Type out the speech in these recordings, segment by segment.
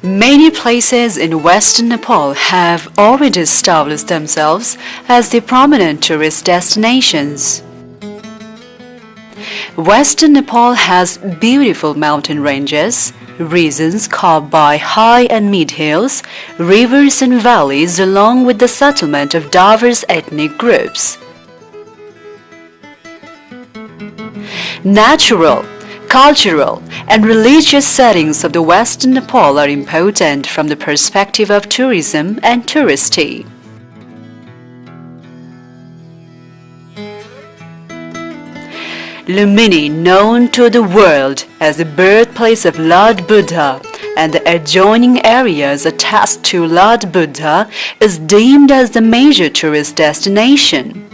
Many places in western Nepal have already established themselves as the prominent tourist destinations. Western Nepal has beautiful mountain ranges, regions carved by high and mid hills, rivers and valleys, along with the settlement of diverse ethnic groups. Natural, cultural, and religious settings of the Western Nepal are important from the perspective of tourism and touristy. Lumabini, known to the world as the birthplace of Lord Buddha, and the adjoining areas attached to Lord Buddha, is deemed as the major tourist destination.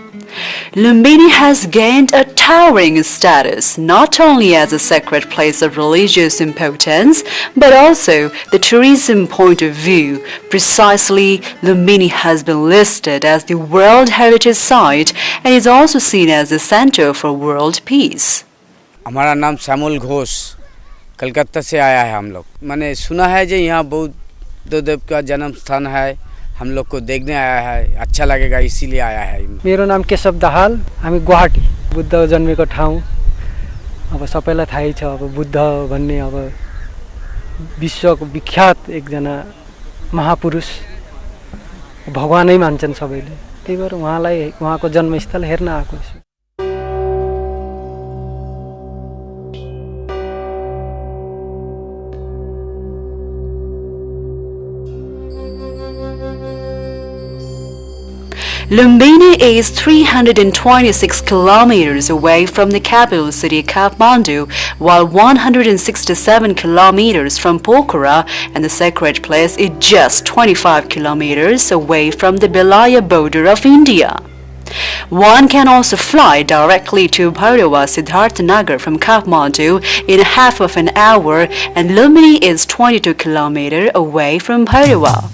Lumabini has gained a towering status not only as a sacred place of religious importance, but also the tourism point of view. Precisely, Lumabini has been listed as the World Heritage Site and is also seen as the center for world peace. हमारा नाम श्यामल घोष, कलकत्ता से आया है हम लोग। मैंने सुना है कि यहाँ बुद्ध देव का जन्म स्थान है, हम लोग को देखने आया है, अच्छा लगेगा इसीलिए आया है। मेरो नाम केशव दाहाल, हामी गुवाहाटी बुद्ध जन्मेको ठाउँ अब सबैलाई थाहै छ। अब बुद्ध भन्ने अब विश्वको विख्यात एकजना महापुरुष भगवानै मान्छन् सबैले, त्यही भएर उहाँलाई उहाँको जन्मस्थल हेर्न आएको छु। Lumabini is 326 kilometers away from the capital city Kathmandu, while 167 kilometers from Pokhara, and the sacred place is just 25 kilometers away from the Belaya border of India. One can also fly directly to Bhairawa Siddharthanagar from Kathmandu in half of an hour, and Lumabini is 22 kilometers away from Bhairawa.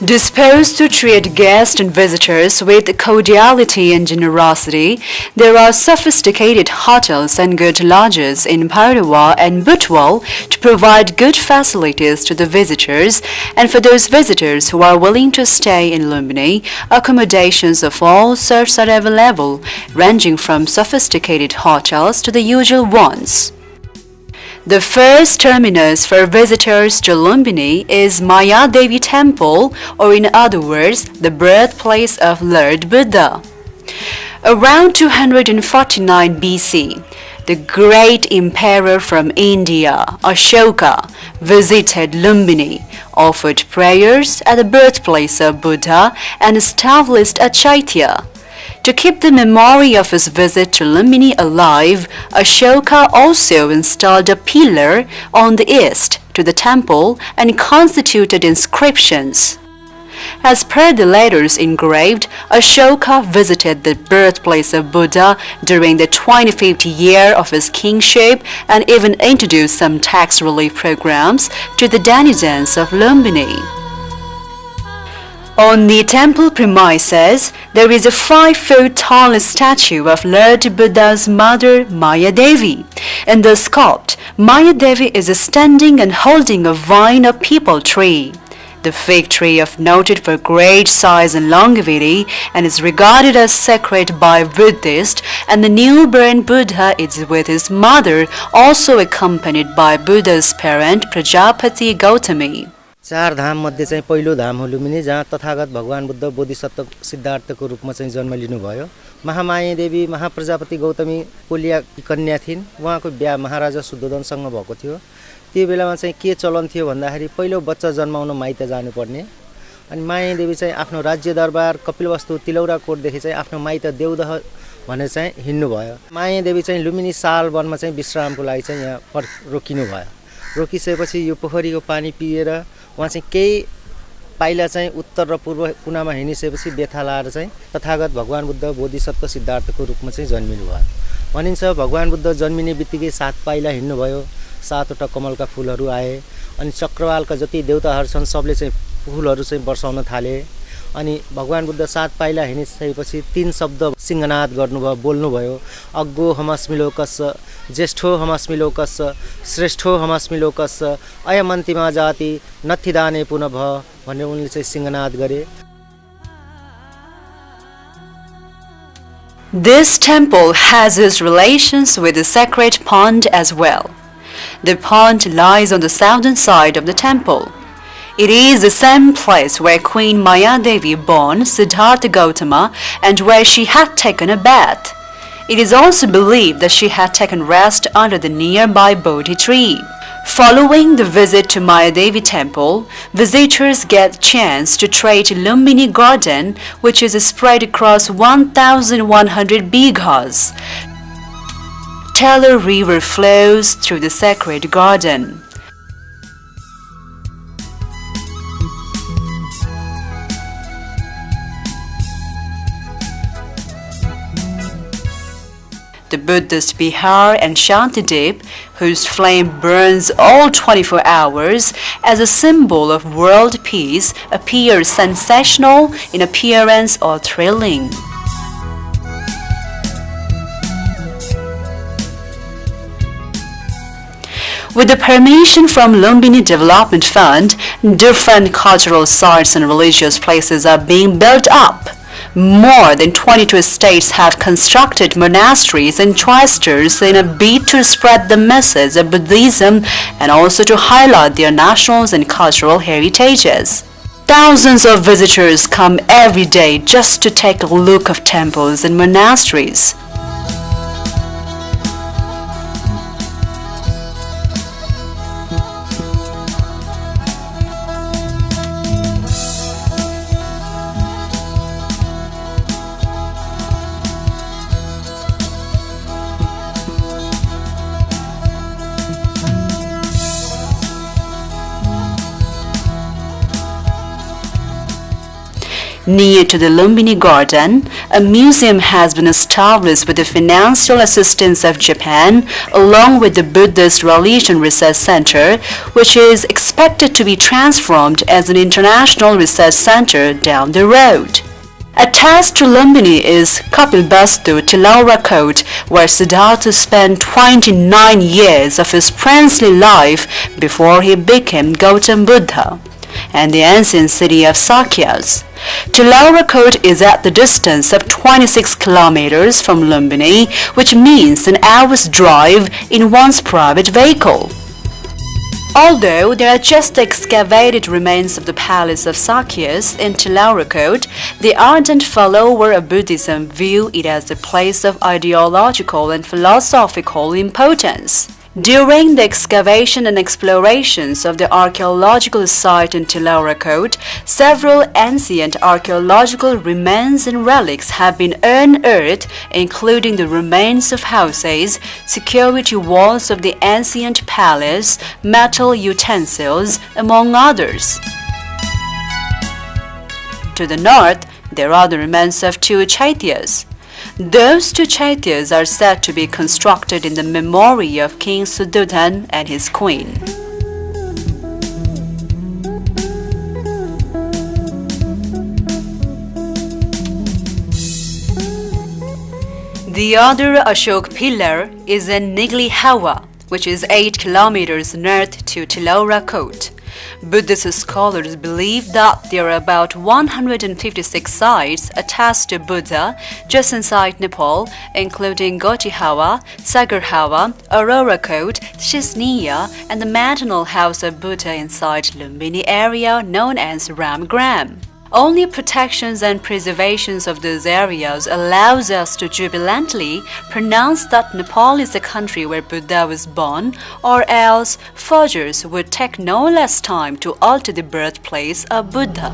Disposed to treat guests and visitors with cordiality and generosity, there are sophisticated hotels and good lodges in Bhairawa and Butwal to provide good facilities to the visitors, and for those visitors who are willing to stay in Lumabini, accommodations of all sorts are available, ranging from sophisticated hotels to the usual ones. The first terminus for visitors to Lumabini is Maya Devi Temple, or in other words, the birthplace of Lord Buddha. Around 249 BC, the great emperor from India, Ashoka, visited Lumabini, offered prayers at the birthplace of Buddha, and established a chaitya. To keep the memory of his visit to Lumabini alive, Ashoka also installed a pillar on the east to the temple and constituted inscriptions. As per the letters engraved, Ashoka visited the birthplace of Buddha during the 25th year of his kingship and even introduced some tax relief programs to the denizens of Lumabini. On the temple premises, there is a 5-foot-tall statue of Lord Buddha's mother, Maya Devi. In the sculpt, Maya Devi is standing and holding a vine of peepal tree. The fig tree is noted for great size and longevity and is regarded as sacred by Buddhists, and the newborn Buddha is with his mother, also accompanied by Buddha's parent, Prajapati Gautami. चार धाम मध्ये चाहिँ पहिलो धाम हो लुम्बिनी, जहाँ तथागत भगवान बुद्ध बोधिसत्व सिद्धार्थको रूपमा चाहिँ जन्म लिनुभयो। महामाया देवी महाप्रजापति गौतमी कोलिया कन्या थिइन्। उहाँको बिहा महाराजा शुद्धोधनसँग भएको थियो। त्यो बेलामा चाहिँ के चलन थियो भन्दाखेरि पहिलो बच्चा जन्माउन माइत जानुपर्ने, अनि माया देवी चाहिँ आफ्नो राज्य दरबार कपिलवस्तु तिलौरा कोटदेखि चाहिँ आफ्नो माइत देवदह भनेर चाहिँ हिँड्नु भयो। माया देवी चाहिँ लुम्बिनी साल वनमा चाहिँ विश्रामको लागि चाहिँ यहाँ रोकिनु भयो। रोकिसकेपछि यो पोखरीको पानी पिएर उहाँ चाहिँ केही पाइला चाहिँ उत्तर र पूर्व कुनामा हिँडिसकेपछि बेथा लाएर चाहिँ तथागत भगवान बुद्ध बोधिसत्व सिद्धार्थको रूपमा चाहिँ जन्मिनु भयो भनिन्छ। भगवान बुद्ध जन्मिने बित्तिकै 7 पाइला हिँड्नुभयो, 7वटा कमलका फुलहरू आए अनि चक्रवालका जति देवताहरू छन् सबले चाहिँ फुलहरू चाहिँ वर्षाउन थाले। अनि भगवान बुद्ध 7 पाइला हिँडिसकेपछि 3 शब्द सिंहनाद गर्नुभयो, बोल्नुभयो। अग्गो हमस्मि लोकस्य, ज्येष्ठो हमस्मि लोकस्य, श्रेष्ठो हमस्मि लोकस्य, अयमन्तिमा जाति नथिदाने पुनः भ भनेर उनले चाहिँ सिंहनाद गरे। This temple has its relations with the sacred pond as well. The pond lies on the southern side of the temple. It is the same place where Queen Maya Devi born Siddhartha Gautama and where she had taken a bath. It is also believed that she had taken rest under the nearby Bodhi tree. Following the visit to Maya Devi temple, visitors get a chance to tread Lumabini garden, which is spread across 1,100 bighas. Taylor River flows through the sacred garden. The Buddhist Vihar and Shantideep, whose flame burns all 24 hours as a symbol of world peace, appears sensational in appearance or thrilling. With the permission from Lumbini Development Fund, different cultural sites and religious places are being built up. More than 22 states have constructed monasteries and cloisters in a bid to spread the message of Buddhism and also to highlight their national and cultural heritages. Thousands of visitors come every day just to take a look of temples and monasteries. Near to the Lumbini Garden, a museum has been established with the financial assistance of Japan, along with the Buddhist Religion Research Center, which is expected to be transformed as an international research center down the road. Attached to Lumbini is Kapilvastu Tilaura Court, where Siddhartha spent 29 years of his princely life before he became Gautam Buddha, and the ancient city of Sakyas. Tilaura Court is at the distance of 26 kilometers from Lumbini, which means an hour's drive in one's private vehicle. Although there are just the excavated remains of the palace of Sakyas in Tilaura Court, the ardent follower of Buddhism view it as a place of ideological and philosophical importance. During the excavation and explorations of the archaeological site in Tilaura Court, several ancient archaeological remains and relics have been unearthed, including the remains of houses, security walls of the ancient palace, metal utensils, among others. To the north, there are the remains of 2 chaityas. Those 2 chaityas are said to be constructed in the memory of King Suddhodhan and his queen. The other Ashok pillar is in Nigli Hawa, which is 8 kilometers north to Tilaura Court. Buddhist scholars believe that there are about 156 sites attached to Buddha just inside Nepal, including Goti Hawa, Sagar Hawa, Aurora Court, Shisniya, and the maternal house of Buddha inside Lumbini area known as Ramgram. Only protections and preservations of those areas allows us to jubilantly pronounce that Nepal is the country where Buddha was born, or else forgers would take no less time to alter the birthplace of Buddha.